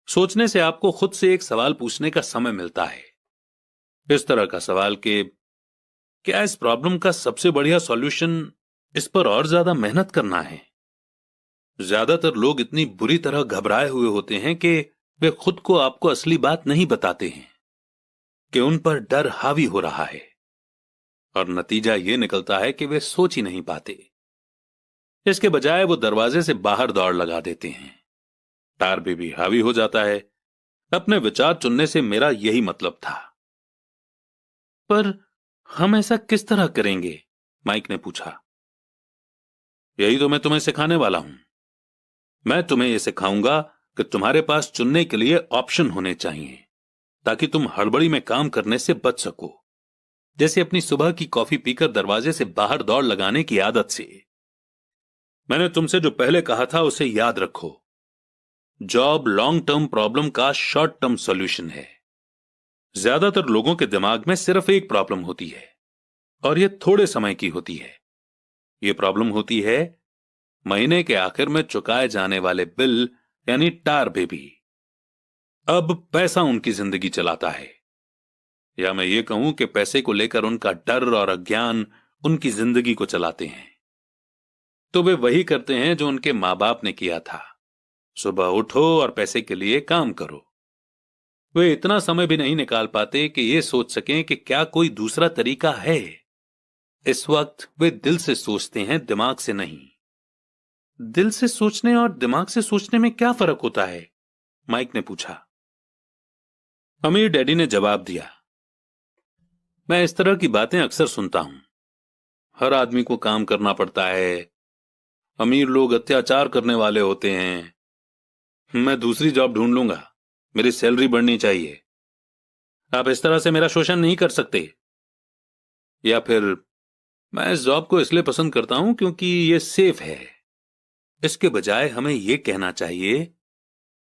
सोचने से आपको खुद से एक सवाल पूछने का समय मिलता है। इस तरह का सवाल कि क्या इस प्रॉब्लम का सबसे बढ़िया सॉल्यूशन इस पर और ज्यादा मेहनत करना है। ज्यादातर लोग इतनी बुरी तरह घबराए हुए होते हैं कि वे खुद को आपको असली बात नहीं बताते हैं कि उन पर डर हावी हो रहा है, और नतीजा यह निकलता है कि वे सोच ही नहीं पाते। इसके बजाय वो दरवाजे से बाहर दौड़ लगा देते हैं। टार भी हावी हो जाता है। अपने विचार चुनने से मेरा यही मतलब था। पर हम ऐसा किस तरह करेंगे? माइक ने पूछा। यही तो मैं तुम्हें सिखाने वाला हूं। मैं तुम्हें यह सिखाऊंगा कि तुम्हारे पास चुनने के लिए ऑप्शन होने चाहिए, ताकि तुम हड़बड़ी में काम करने से बच सको। जैसे अपनी सुबह की कॉफी पीकर दरवाजे से बाहर दौड़ लगाने की आदत से। मैंने तुमसे जो पहले कहा था उसे याद रखो। जॉब लॉन्ग टर्म प्रॉब्लम का शॉर्ट टर्म सॉल्यूशन है। ज्यादातर लोगों के दिमाग में सिर्फ एक प्रॉब्लम होती है, और यह थोड़े समय की होती है। यह प्रॉब्लम होती है महीने के आखिर में चुकाए जाने वाले बिल, यानी टार बेबी। अब पैसा उनकी जिंदगी चलाता है, या मैं ये कहूं कि पैसे को लेकर उनका डर और अज्ञान उनकी जिंदगी को चलाते हैं। तो वे वही करते हैं जो उनके मां बाप ने किया था। सुबह उठो और पैसे के लिए काम करो। वे इतना समय भी नहीं निकाल पाते कि ये सोच सकें कि क्या कोई दूसरा तरीका है। इस वक्त वे दिल से सोचते हैं, दिमाग से नहीं। दिल से सोचने और दिमाग से सोचने में क्या फर्क होता है? माइक ने पूछा। अमीर डैडी ने जवाब दिया। मैं इस तरह की बातें अक्सर सुनता हूं। हर आदमी को काम करना पड़ता है। अमीर लोग अत्याचार करने वाले होते हैं। मैं दूसरी जॉब ढूंढ लूंगा। मेरी सैलरी बढ़नी चाहिए। आप इस तरह से मेरा शोषण नहीं कर सकते। या फिर मैं इस जॉब को इसलिए पसंद करता हूं क्योंकि यह सेफ है। इसके बजाय हमें यह कहना चाहिए,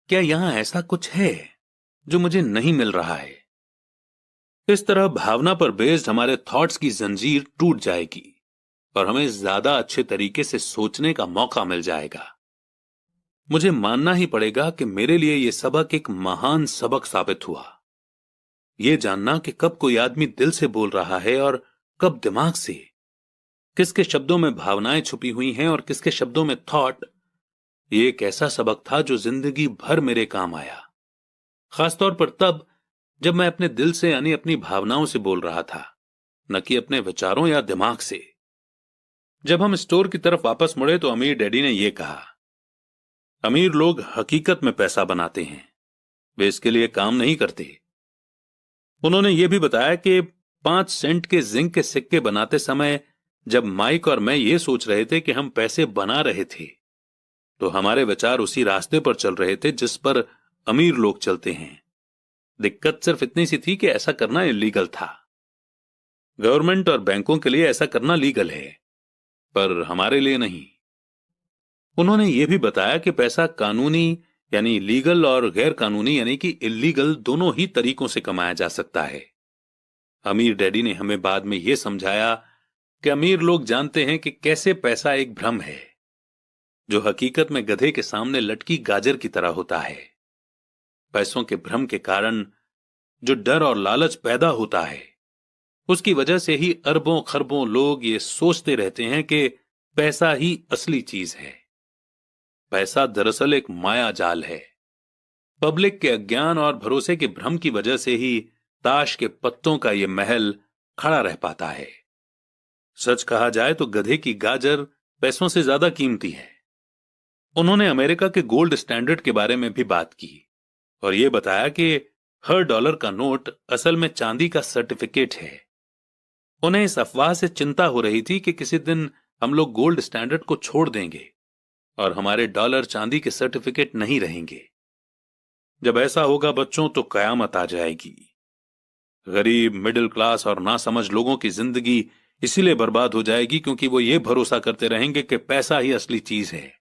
क्या यहां ऐसा कुछ है जो मुझे नहीं मिल रहा है? इस तरह भावना पर बेस्ड हमारे थॉट्स की जंजीर टूट जाएगी, और हमें ज्यादा अच्छे तरीके से सोचने का मौका मिल जाएगा। मुझे मानना ही पड़ेगा कि मेरे लिए यह सबक एक महान सबक साबित हुआ। यह जानना कि कब कोई आदमी दिल से बोल रहा है और कब दिमाग से, किसके शब्दों में भावनाएं छुपी हुई हैं और किसके शब्दों में थॉट, ये एक ऐसा सबक था जो जिंदगी भर मेरे काम आया। खासतौर पर तब जब मैं अपने दिल से यानी अपनी भावनाओं से बोल रहा था, न कि अपने विचारों या दिमाग से। जब हम स्टोर की तरफ वापस मुड़े तो अमीर डैडी ने यह कहा, अमीर लोग हकीकत में पैसा बनाते हैं, वे इसके लिए काम नहीं करते। उन्होंने यह भी बताया कि 5 सेंट के जिंक के सिक्के बनाते समय जब माइक और मैं ये सोच रहे थे कि हम पैसे बना रहे थे, तो हमारे विचार उसी रास्ते पर चल रहे थे जिस पर अमीर लोग चलते हैं। दिक्कत सिर्फ इतनी सी थी कि ऐसा करना इलीगल था। गवर्नमेंट और बैंकों के लिए ऐसा करना लीगल है, पर हमारे लिए नहीं। उन्होंने यह भी बताया कि पैसा कानूनी यानी लीगल और गैर कानूनी यानी कि इलीगल दोनों ही तरीकों से कमाया जा सकता है। अमीर डैडी ने हमें बाद में यह समझाया कि अमीर लोग जानते हैं कि कैसे पैसा एक भ्रम है, जो हकीकत में गधे के सामने लटकी गाजर की तरह होता है। पैसों के भ्रम के कारण जो डर और लालच पैदा होता है, उसकी वजह से ही अरबों खरबों लोग ये सोचते रहते हैं कि पैसा ही असली चीज है। पैसा दरअसल एक माया जाल है। पब्लिक के अज्ञान और भरोसे के भ्रम की वजह से ही ताश के पत्तों का यह महल खड़ा रह पाता है। सच कहा जाए तो गधे की गाजर पैसों से ज्यादा कीमती है। उन्होंने अमेरिका के गोल्ड स्टैंडर्ड के बारे में भी बात की और यह बताया कि हर डॉलर का नोट असल में चांदी का सर्टिफिकेट है। उन्हें इस अफवाह से चिंता हो रही थी कि किसी दिन हम लोग गोल्ड स्टैंडर्ड को छोड़ देंगे और हमारे डॉलर चांदी के सर्टिफिकेट नहीं रहेंगे। जब ऐसा होगा बच्चों, तो कयामत आ जाएगी। गरीब, मिडिल क्लास और नासमझ लोगों की जिंदगी इसीलिए बर्बाद हो जाएगी क्योंकि वो ये भरोसा करते रहेंगे कि पैसा ही असली चीज है,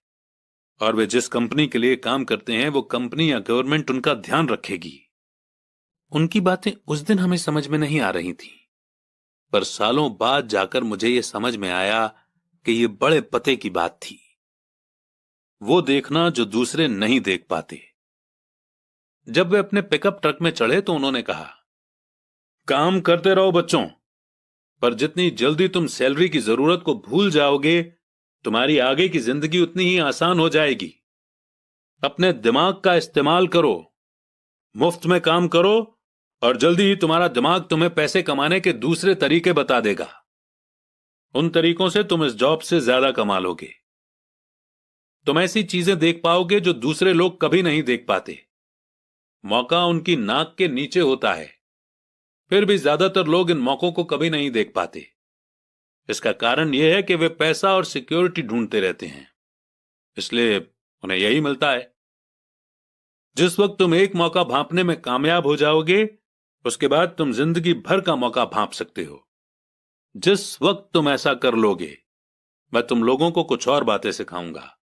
और वे जिस कंपनी के लिए काम करते हैं वो कंपनी या गवर्नमेंट उनका ध्यान रखेगी। उनकी बातें उस दिन हमें समझ में नहीं आ रही थी, पर सालों बाद जाकर मुझे यह समझ में आया कि यह बड़े पते की बात थी। वो देखना जो दूसरे नहीं देख पाते। जब वे अपने पिकअप ट्रक में चढ़े तो उन्होंने कहा, काम करते रहो बच्चों, पर जितनी जल्दी तुम सैलरी की जरूरत को भूल जाओगे, तुम्हारी आगे की जिंदगी उतनी ही आसान हो जाएगी। अपने दिमाग का इस्तेमाल करो, मुफ्त में काम करो, और जल्दी ही तुम्हारा दिमाग तुम्हें पैसे कमाने के दूसरे तरीके बता देगा। उन तरीकों से तुम इस जॉब से ज्यादा कमा लोगे। तुम ऐसी चीजें देख पाओगे जो दूसरे लोग कभी नहीं देख पाते। मौका उनकी नाक के नीचे होता है, फिर भी ज्यादातर लोग इन मौकों को कभी नहीं देख पाते। इसका कारण यह है कि वे पैसा और सिक्योरिटी ढूंढते रहते हैं, इसलिए उन्हें यही मिलता है। जिस वक्त तुम एक मौका भांपने में कामयाब हो जाओगे, उसके बाद तुम जिंदगी भर का मौका भांप सकते हो। जिस वक्त तुम ऐसा कर लोगे, मैं तुम लोगों को कुछ और बातें सिखाऊंगा।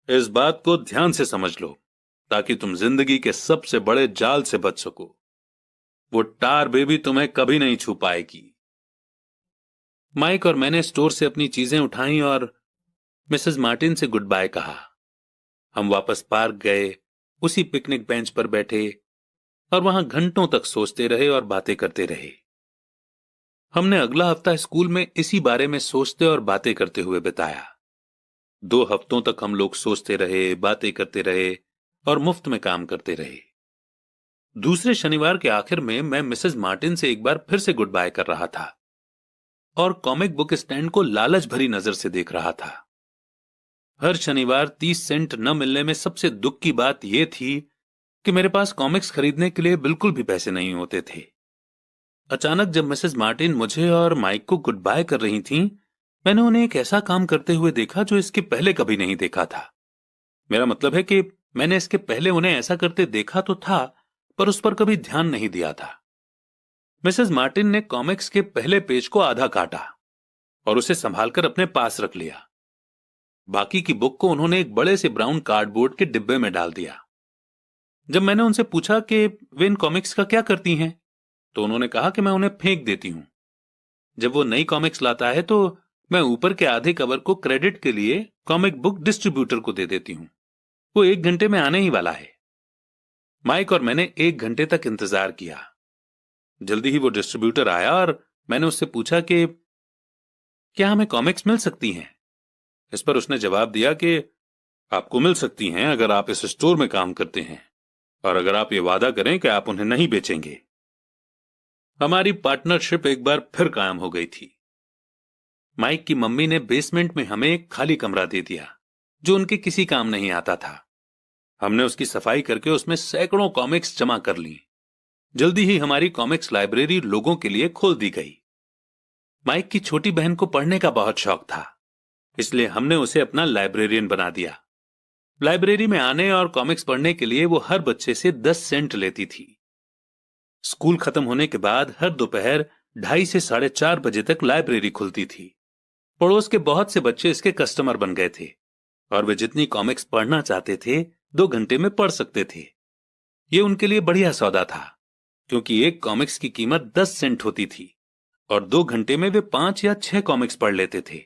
इस बात को ध्यान से समझ लो, ताकि तुम जिंदगी के सबसे बड़े जाल से बच सको। वो टार बेबी तुम्हें कभी नहीं छू पाएगी। माइक और मैंने स्टोर से अपनी चीजें उठाई और मिसेस मार्टिन से गुड बाय कहा। हम वापस पार्क गए, उसी पिकनिक बेंच पर बैठे और वहां घंटों तक सोचते रहे और बातें करते रहे। हमने अगला हफ्ता स्कूल में इसी बारे में सोचते और बातें करते हुए बिताया। 2 हफ्तों तक हम लोग सोचते रहे, बातें करते रहे और मुफ्त में काम करते रहे। दूसरे शनिवार के आखिर में मैं मिसेस मार्टिन से एक बार फिर से गुड बाय कर रहा था और कॉमिक बुक स्टैंड को लालच भरी नजर से देख रहा था। हर शनिवार 30 सेंट न मिलने में सबसे दुख की बात यह थी कि मेरे पास कॉमिक्स खरीदने के लिए बिल्कुल भी पैसे नहीं होते थे। अचानक जब मिसेस मार्टिन मुझे और माइक को गुड बाय कर रही थीं, मैंने उन्हें एक ऐसा काम करते हुए देखा जो इसके पहले कभी नहीं देखा था। मेरा मतलब है कि मैंने इसके पहले उन्हें ऐसा करते देखा तो था, पर उस पर कभी ध्यान नहीं दिया था। मिसेस मार्टिन ने कॉमिक्स के पहले पेज को आधा काटा और उसे संभालकर अपने पास रख लिया। बाकी की बुक को उन्होंने एक बड़े से ब्राउन कार्डबोर्ड के डिब्बे में डाल दिया। जब मैंने उनसे पूछा कि वे इन कॉमिक्स का क्या करती हैं, तो उन्होंने कहा कि मैं उन्हें फेंक देती हूं। जब वो नई कॉमिक्स लाता है तो मैं ऊपर के आधे कवर को क्रेडिट के लिए कॉमिक बुक डिस्ट्रीब्यूटर को दे देती हूं। वो 1 घंटे में आने ही वाला है। माइक और मैंने 1 घंटे तक इंतजार किया। जल्दी ही वो डिस्ट्रीब्यूटर आया और मैंने उससे पूछा कि क्या हमें कॉमिक्स मिल सकती हैं। इस पर उसने जवाब दिया कि आपको मिल सकती हैं अगर आप इस स्टोर में काम करते हैं और अगर आप ये वादा करें कि आप उन्हें नहीं बेचेंगे। हमारी पार्टनरशिप एक बार फिर कायम हो गई थी। माइक की मम्मी ने बेसमेंट में हमें एक खाली कमरा दे दिया जो उनके किसी काम नहीं आता था। हमने उसकी सफाई करके उसमें सैकड़ों कॉमिक्स जमा कर ली। जल्दी ही हमारी कॉमिक्स लाइब्रेरी लोगों के लिए खोल दी गई। माइक की छोटी बहन को पढ़ने का बहुत शौक था, इसलिए हमने उसे अपना लाइब्रेरियन बना दिया। लाइब्रेरी में आने और कॉमिक्स पढ़ने के लिए वो हर बच्चे से 10 सेंट लेती थी। स्कूल खत्म होने के बाद हर दोपहर 2:30 से 4:30 बजे तक लाइब्रेरी खुलती थी। पड़ोस के बहुत से बच्चे इसके कस्टमर बन गए थे और वे जितनी कॉमिक्स पढ़ना चाहते थे 2 घंटे में पढ़ सकते थे। ये उनके लिए बढ़िया सौदा था, क्योंकि एक कॉमिक्स की कीमत 10 सेंट होती थी और 2 घंटे में वे 5 या 6 कॉमिक्स पढ़ लेते थे।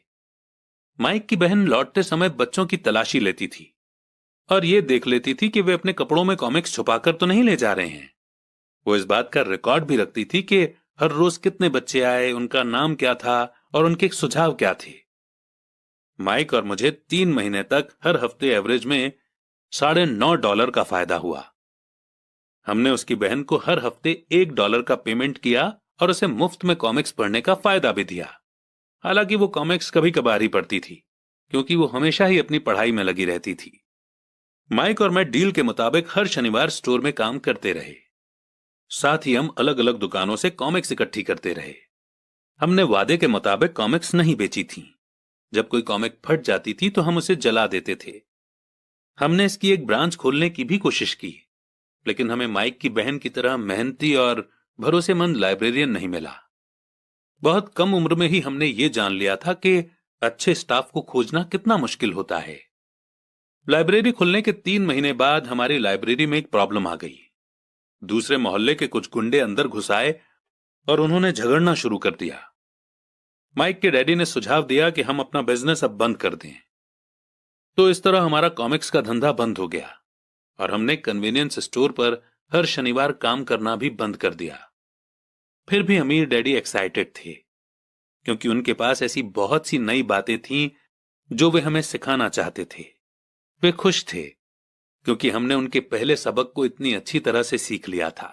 माइक की बहन लौटते समय बच्चों की तलाशी लेती थी और ये देख लेती थी कि वे अपने कपड़ों में कॉमिक्स छुपाकर तो नहीं ले जा रहे हैं। वो इस बात का रिकॉर्ड भी रखती थी कि हर रोज कितने बच्चे आए, उनका नाम क्या था और उनके सुझाव क्या थे। माइक और मुझे 3 महीने तक हर हफ्ते एवरेज में $9.5 का फायदा हुआ। हमने उसकी बहन को हर हफ्ते $1 का पेमेंट किया और उसे मुफ्त में कॉमिक्स पढ़ने का फायदा भी दिया। हालांकि वो कॉमिक्स कभी कभार ही पढ़ती थी, क्योंकि वो हमेशा ही अपनी पढ़ाई में लगी रहती थी। माइक और मैं डील के मुताबिक हर शनिवार स्टोर में काम करते रहे। साथ ही हम अलग अलग दुकानों से कॉमिक्स इकट्ठी करते रहे। हमने वादे के मुताबिक कॉमिक्स नहीं बेची थीं। जब कोई कॉमिक फट जाती थी तो हम उसे जला देते थे। हमने इसकी एक ब्रांच खोलने की भी कोशिश की, लेकिन हमें माइक की बहन की तरह मेहनती और भरोसेमंद लाइब्रेरियन नहीं मिला। बहुत कम उम्र में ही हमने ये जान लिया था कि अच्छे स्टाफ को खोजना कितना मुश्किल होता है। लाइब्रेरी खुलने के 3 महीने बाद हमारी लाइब्रेरी में एक प्रॉब्लम आ गई। दूसरे मोहल्ले के कुछ गुंडे अंदर घुस आए और उन्होंने झगड़ना शुरू कर दिया। माइक के डैडी ने सुझाव दिया कि हम अपना बिजनेस अब बंद कर दें। तो इस तरह हमारा कॉमिक्स का धंधा बंद हो गया और हमने कन्वीनियंस स्टोर पर हर शनिवार काम करना भी बंद कर दिया। फिर भी अमीर डैडी एक्साइटेड थे, क्योंकि उनके पास ऐसी बहुत सी नई बातें थीं जो वे हमें सिखाना चाहते थे। वे खुश थे क्योंकि हमने उनके पहले सबक को इतनी अच्छी तरह से सीख लिया था।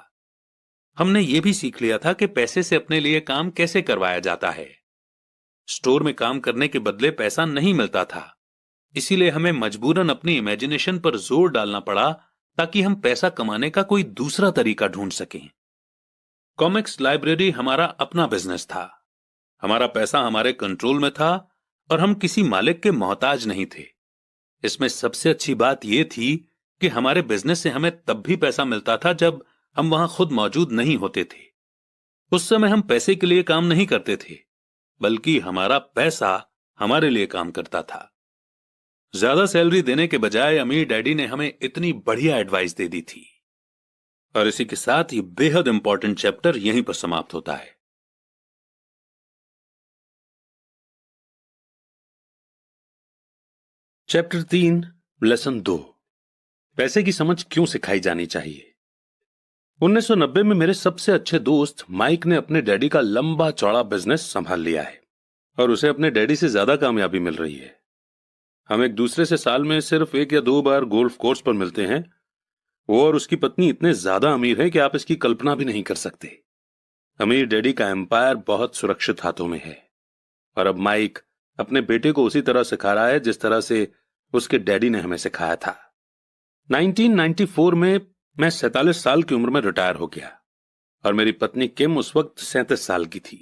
हमने ये भी सीख लिया था कि पैसे से अपने लिए काम कैसे करवाया जाता है। स्टोर में काम करने के बदले पैसा नहीं मिलता था, इसीलिए हमें मजबूरन अपनी इमेजिनेशन पर जोर डालना पड़ा ताकि हम पैसा कमाने का कोई दूसरा तरीका ढूंढ सकें। कॉमिक्स लाइब्रेरी हमारा अपना बिजनेस था। हमारा पैसा हमारे कंट्रोल में था और हम किसी मालिक के मोहताज नहीं थे। इसमें सबसे अच्छी बात यह थी कि हमारे बिजनेस से हमें तब भी पैसा मिलता था जब हम वहां खुद मौजूद नहीं होते थे। उस समय हम पैसे के लिए काम नहीं करते थे, बल्कि हमारा पैसा हमारे लिए काम करता था। ज्यादा सैलरी देने के बजाय अमीर डैडी ने हमें इतनी बढ़िया एडवाइस दे दी थी। और इसी के साथ ये बेहद इंपॉर्टेंट चैप्टर यहीं पर समाप्त होता है। चैप्टर 3, लेसन 2, पैसे की समझ क्यों सिखाई जानी चाहिए। 1990 में मेरे सबसे अच्छे दोस्त माइक ने अपने डैडी का लंबा चौड़ा बिजनेस संभाल लिया है और उसे अपने डैडी से ज्यादा कामयाबी मिल रही है। हम एक दूसरे से साल में सिर्फ 1 या 2 बार गोल्फ कोर्स पर मिलते हैं। वो और उसकी पत्नी इतने ज्यादा अमीर हैं कि आप इसकी कल्पना भी नहीं कर सकते। अमीर डैडी का एम्पायर बहुत सुरक्षित हाथों में है और अब माइक अपने बेटे को उसी तरह सिखा रहा है जिस तरह से उसके डैडी ने हमें सिखाया था। 1994 में मैं 47 साल की उम्र में रिटायर हो गया और मेरी पत्नी किम उस वक्त 37 साल की थी।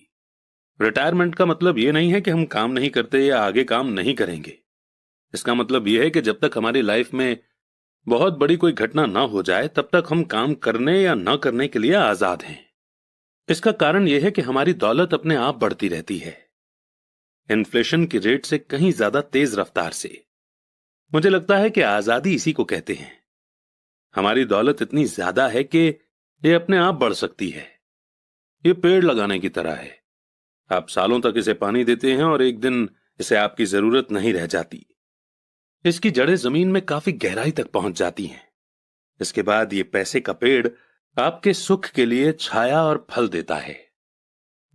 रिटायरमेंट का मतलब यह नहीं है कि हम काम नहीं करते या आगे काम नहीं करेंगे। इसका मतलब यह है कि जब तक हमारी लाइफ में बहुत बड़ी कोई घटना ना हो जाए तब तक हम काम करने या ना करने के लिए आजाद हैं। इसका कारण यह है कि हमारी दौलत अपने आप बढ़ती रहती है, इन्फ्लेशन की रेट से कहीं ज्यादा तेज रफ्तार से। मुझे लगता है कि आजादी इसी को कहते हैं। हमारी दौलत इतनी ज्यादा है कि यह अपने आप बढ़ सकती है। यह पेड़ लगाने की तरह है। आप सालों तक इसे पानी देते हैं और एक दिन इसे आपकी जरूरत नहीं रह जाती। इसकी जड़ें जमीन में काफी गहराई तक पहुंच जाती हैं। इसके बाद ये पैसे का पेड़ आपके सुख के लिए छाया और फल देता है।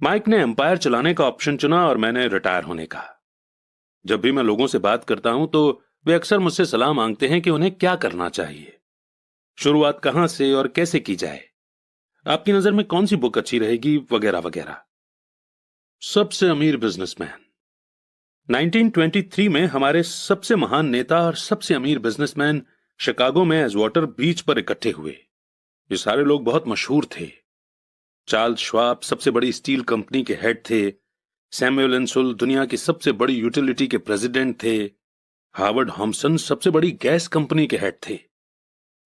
माइक ने एम्पायर चलाने का ऑप्शन चुना और मैंने रिटायर होने का। जब भी मैं लोगों से बात करता हूं तो वे अक्सर मुझसे सलाह मांगते हैं कि उन्हें क्या करना चाहिए, शुरुआत कहां से और कैसे की जाए, आपकी नजर में कौन सी बुक अच्छी रहेगी, वगैरह वगैरह। सबसे अमीर बिजनेसमैन। 1923 में हमारे सबसे महान नेता और सबसे अमीर बिजनेसमैन शिकागो में एजवाटर बीच पर इकट्ठे हुए। ये सारे लोग बहुत मशहूर थे। चार्ल्स श्वाब सबसे बड़ी स्टील कंपनी के हेड थे। सैमुअल इंसुल दुनिया की सबसे बड़ी यूटिलिटी के प्रेसिडेंट थे। हार्वर्ड हॉम्सन सबसे बड़ी गैस कंपनी के हेड थे।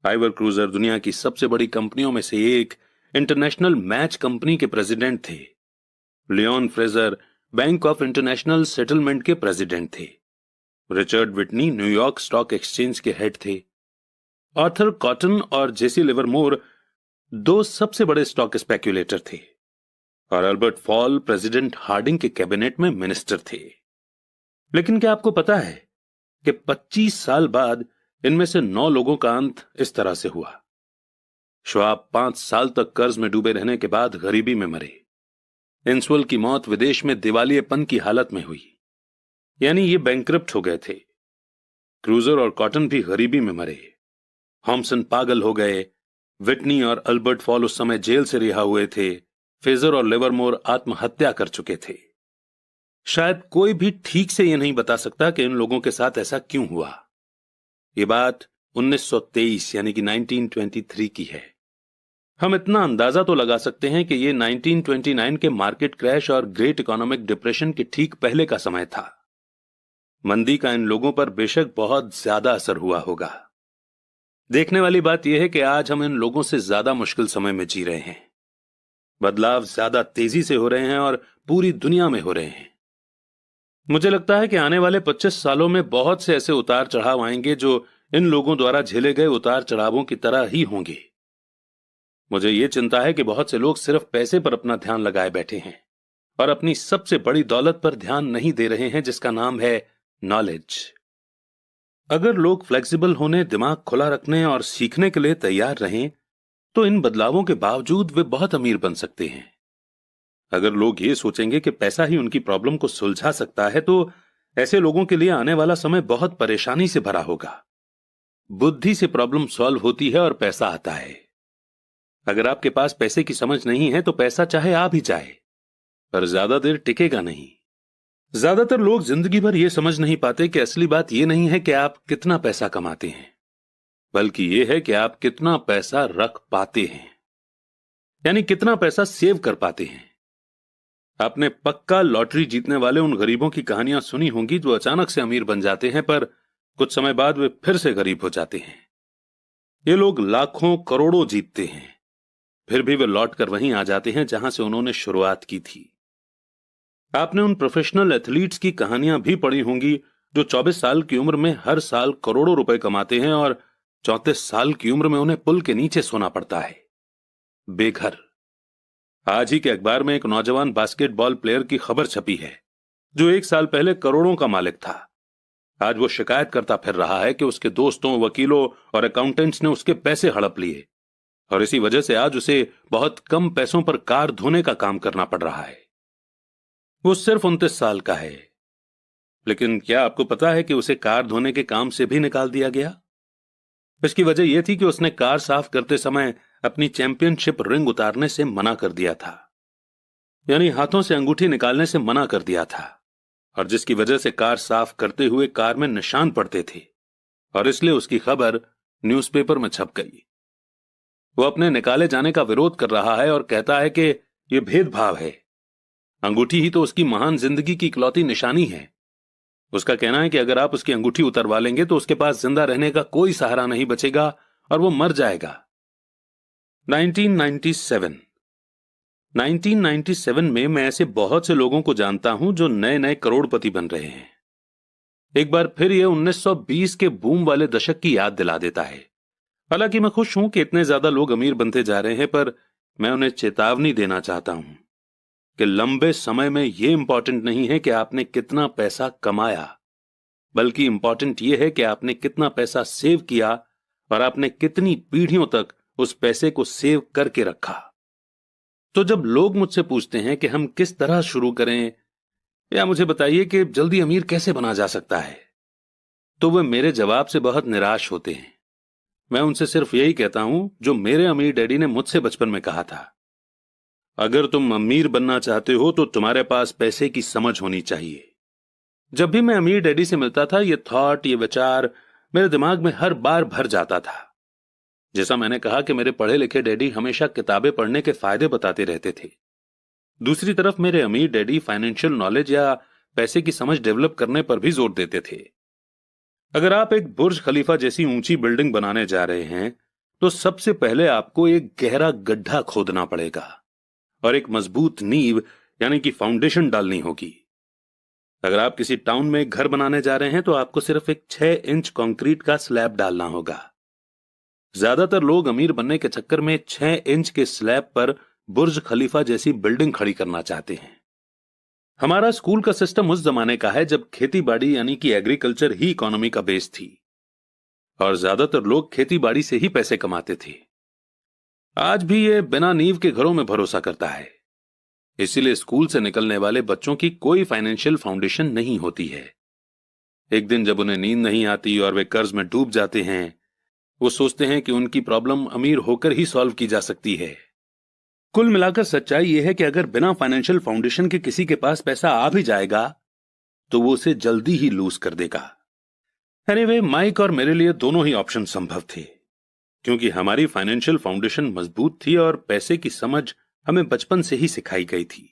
आइवर क्रूजर दुनिया की सबसे बड़ी कंपनियों में से एक इंटरनेशनल मैच कंपनी के प्रेसिडेंट थे। Leon Fraser bank of international settlement के प्रेसिडेंट थे। Richard Whitney New York stock exchange के हेड थे। आर्थर कॉटन और जेसी लिवरमोर 2 सबसे बड़े स्टॉक स्पेक्युलेटर थे और अल्बर्ट फॉल प्रेसिडेंट हार्डिंग के कैबिनेट में मिनिस्टर थे। लेकिन क्या आपको पता है कि 25 साल बाद इनमें से 9 लोगों का अंत इस तरह से हुआ। श्वाब 5 साल तक कर्ज में डूबे रहने के बाद गरीबी में मरे। इंसुल की मौत विदेश में दिवालियेपन की हालत में हुई, यानी ये बैंकरप्ट हो गए थे। क्रूजर और कॉटन भी गरीबी में मरे। हॉम्सन पागल हो गए। विटनी और अल्बर्ट फॉल उस समय जेल से रिहा हुए थे। फेजर और लिवरमोर आत्महत्या कर चुके थे। शायद कोई भी ठीक से यह नहीं बता सकता कि इन लोगों के साथ ऐसा क्यों हुआ। यह बात 1923 यानी कि 1923 की है। हम इतना अंदाजा तो लगा सकते हैं कि यह 1929 के मार्केट क्रैश और ग्रेट इकोनॉमिक डिप्रेशन के ठीक पहले का समय था। मंदी का इन लोगों पर बेशक बहुत ज्यादा असर हुआ होगा। देखने वाली बात यह है कि आज हम इन लोगों से ज्यादा मुश्किल समय में जी रहे हैं। बदलाव ज्यादा तेजी से हो रहे हैं और पूरी दुनिया में हो रहे हैं। मुझे लगता है कि आने वाले 25 सालों में बहुत से ऐसे उतार चढ़ाव आएंगे जो इन लोगों द्वारा झेले गए उतार चढ़ावों की तरह ही होंगे। मुझे यह चिंता है कि बहुत से लोग सिर्फ पैसे पर अपना ध्यान लगाए बैठे हैं और अपनी सबसे बड़ी दौलत पर ध्यान नहीं दे रहे हैं, जिसका नाम है नॉलेज। अगर लोग फ्लेक्सिबल होने, दिमाग खुला रखने और सीखने के लिए तैयार रहें, तो इन बदलावों के बावजूद वे बहुत अमीर बन सकते हैं। अगर लोग ये सोचेंगे कि पैसा ही उनकी प्रॉब्लम को सुलझा सकता है, तो ऐसे लोगों के लिए आने वाला समय बहुत परेशानी से भरा होगा। बुद्धि से प्रॉब्लम सॉल्व होती है और पैसा आता है। अगर आपके पास पैसे की समझ नहीं है, तो पैसा चाहे आ भी जाए, पर ज्यादा देर टिकेगा नहीं। ज्यादातर लोग जिंदगी भर यह समझ नहीं पाते कि असली बात यह नहीं है कि आप कितना पैसा कमाते हैं, बल्कि यह है कि आप कितना पैसा रख पाते हैं, यानी कितना पैसा सेव कर पाते हैं। आपने पक्का लॉटरी जीतने वाले उन गरीबों की कहानियां सुनी होंगी जो अचानक से अमीर बन जाते हैं, पर कुछ समय बाद वे फिर से गरीब हो जाते हैं। ये लोग लाखों करोड़ों जीतते हैं, फिर भी वे लौट कर वहीं आ जाते हैं जहां से उन्होंने शुरुआत की थी। आपने उन प्रोफेशनल एथलीट्स की कहानियां भी पढ़ी होंगी जो 24 साल की उम्र में हर साल करोड़ों रुपए कमाते हैं और 34 साल की उम्र में उन्हें पुल के नीचे सोना पड़ता है, बेघर। आज ही के अखबार में एक नौजवान बास्केटबॉल प्लेयर की खबर छपी है जो 1 साल पहले करोड़ों का मालिक था। आज वो शिकायत करता फिर रहा है कि उसके दोस्तों, वकीलों और अकाउंटेंट्स ने उसके पैसे हड़प लिए और इसी वजह से आज उसे बहुत कम पैसों पर कार धोने का काम करना पड़ रहा है। वो सिर्फ 29 साल का है, लेकिन क्या आपको पता है कि उसे कार धोने के काम से भी निकाल दिया गया? इसकी वजह यह थी कि उसने कार साफ करते समय अपनी चैंपियनशिप रिंग उतारने से मना कर दिया था, यानी हाथों से अंगूठी निकालने से मना कर दिया था, और जिसकी वजह से कार साफ करते हुए कार में निशान पड़ते थे और इसलिए उसकी खबर न्यूज़पेपर में छप गई। वो अपने निकाले जाने का विरोध कर रहा है और कहता है कि यह भेदभाव है। अंगूठी ही तो उसकी महान जिंदगी की इकलौती निशानी है। उसका कहना है कि अगर आप उसकी अंगूठी उतरवा लेंगे तो उसके पास जिंदा रहने का कोई सहारा नहीं बचेगा और वो मर जाएगा। 1997 में मैं ऐसे बहुत से लोगों को जानता हूं जो नए नए करोड़पति बन रहे हैं। एक बार फिर यह 1920 के बूम वाले दशक की याद दिला देता है। हालांकि मैं खुश हूं कि इतने ज्यादा लोग अमीर बनते जा रहे हैं, पर मैं उन्हें चेतावनी देना चाहता हूं कि लंबे समय में यह इंपॉर्टेंट नहीं है कि आपने कितना पैसा कमाया, बल्कि इंपॉर्टेंट यह है कि आपने कितना पैसा सेव किया और आपने कितनी पीढ़ियों तक उस पैसे को सेव करके रखा। तो जब लोग मुझसे पूछते हैं कि हम किस तरह शुरू करें, या मुझे बताइए कि जल्दी अमीर कैसे बना जा सकता है, तो वे मेरे जवाब से बहुत निराश होते हैं। मैं उनसे सिर्फ यही कहता हूं जो मेरे अमीर डैडी ने मुझसे बचपन में कहा था, अगर तुम अमीर बनना चाहते हो तो तुम्हारे पास पैसे की समझ होनी चाहिए। जब भी मैं अमीर डैडी से मिलता था, ये थॉट, ये विचार मेरे दिमाग में हर बार भर जाता था। जैसा मैंने कहा कि मेरे पढ़े लिखे डैडी हमेशा किताबें पढ़ने के फायदे बताते रहते थे, दूसरी तरफ मेरे अमीर डैडी फाइनेंशियल नॉलेज या पैसे की समझ डेवलप करने पर भी जोर देते थे। अगर आप एक बुर्ज खलीफा जैसी ऊंची बिल्डिंग बनाने जा रहे हैं, तो सबसे पहले आपको एक गहरा गड्ढा खोदना पड़ेगा और एक मजबूत नींव यानी कि फाउंडेशन डालनी होगी। अगर आप किसी टाउन में एक घर बनाने जा रहे हैं, तो आपको सिर्फ एक 6 इंच कंक्रीट का स्लैब डालना होगा। ज्यादातर लोग अमीर बनने के चक्कर में 6 इंच के स्लैब पर बुर्ज खलीफा जैसी बिल्डिंग खड़ी करना चाहते हैं। हमारा स्कूल का सिस्टम उस जमाने का है जब खेती बाड़ी यानी कि एग्रीकल्चर ही इकोनॉमी का बेस थी और ज्यादातर लोग खेती बाड़ी से ही पैसे कमाते थे। आज भी ये बिना नींव के घरों में भरोसा करता है, इसीलिए स्कूल से निकलने वाले बच्चों की कोई फाइनेंशियल फाउंडेशन नहीं होती है। एक दिन जब उन्हें नींद नहीं आती और वे कर्ज में डूब जाते हैं, वो सोचते हैं कि उनकी प्रॉब्लम अमीर होकर ही सॉल्व की जा सकती है। कुल मिलाकर सच्चाई यह है कि अगर बिना फाइनेंशियल फाउंडेशन के किसी के पास पैसा आ भी जाएगा, तो वो उसे जल्दी ही लूज कर देगा। एनीवे, माइक और मेरे लिए दोनों ही ऑप्शन संभव थे, क्योंकि हमारी फाइनेंशियल फाउंडेशन मजबूत थी और पैसे की समझ हमें बचपन से ही सिखाई गई थी।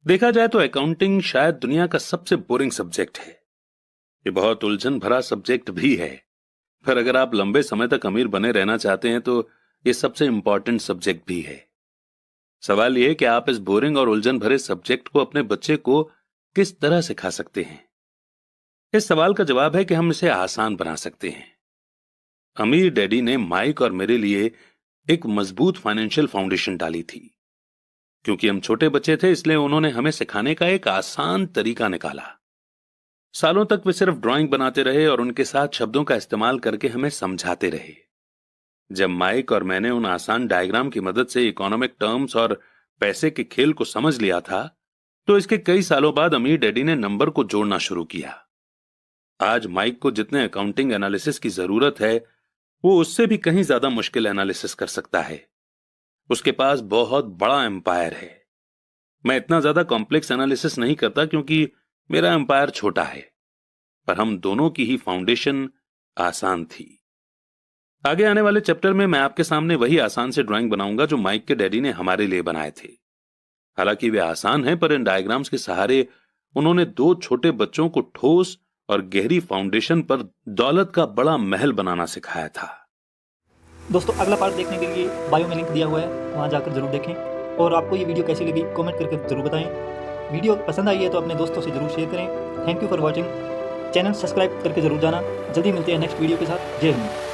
देखा जाए तो अकाउंटिंग शायद दुनिया का सबसे बोरिंग सब्जेक्ट है। ये बहुत उलझन भरा सब्जेक्ट भी है, पर अगर आप लंबे समय तक अमीर बने रहना चाहते हैं तो ये सबसे इंपॉर्टेंट सब्जेक्ट भी है। सवाल यह है कि आप इस बोरिंग और उलझन भरे सब्जेक्ट को अपने बच्चे को किस तरह सिखा सकते हैं। इस सवाल का जवाब है कि हम इसे आसान बना सकते हैं। अमीर डैडी ने माइक और मेरे लिए एक मजबूत फाइनेंशियल फाउंडेशन डाली थी। क्योंकि हम छोटे बच्चे थे, इसलिए उन्होंने हमें सिखाने का एक आसान तरीका निकाला। सालों तक वे सिर्फ ड्राइंग बनाते रहे और उनके साथ शब्दों का इस्तेमाल करके हमें समझाते रहे। जब माइक और मैंने उन आसान डायग्राम की मदद से इकोनॉमिक टर्म्स और पैसे के खेल को समझ लिया था, तो इसके कई सालों बाद अमीर डैडी ने नंबर को जोड़ना शुरू किया। आज माइक को जितने अकाउंटिंग एनालिसिस की जरूरत है, वो उससे भी कहीं ज्यादा मुश्किल एनालिसिस कर सकता है। उसके पास बहुत बड़ा एम्पायर है। मैं इतना ज्यादा कॉम्प्लेक्स एनालिसिस नहीं करता क्योंकि मेरा एम्पायर छोटा है, पर हम दोनों की ही फाउंडेशन आसान थी। आगे आने वाले चैप्टर में मैं आपके सामने वही आसान से ड्राइंग बनाऊंगा जो माइक के डैडी ने हमारे लिए बनाए थे। हालांकि वे आसान हैं, पर इन डायग्राम्स के सहारे उन्होंने दो छोटे बच्चों को ठोस और गहरी फाउंडेशन पर दौलत का बड़ा महल बनाना सिखाया था। दोस्तों, अगला पार्ट देखने के लिए बायो में लिंक दिया हुआ है, वहां जाकर जरूर देखें। और आपको ये वीडियो कैसी लगी कमेंट करके जरूर बताएं। वीडियो पसंद आई है तो अपने दोस्तों से जरूर शेयर करें। Thank you for watching. Channel subscribe करके जरूर जाना। जल्दी मिलते हैं नेक्स्ट वीडियो के साथ। जय हिंद।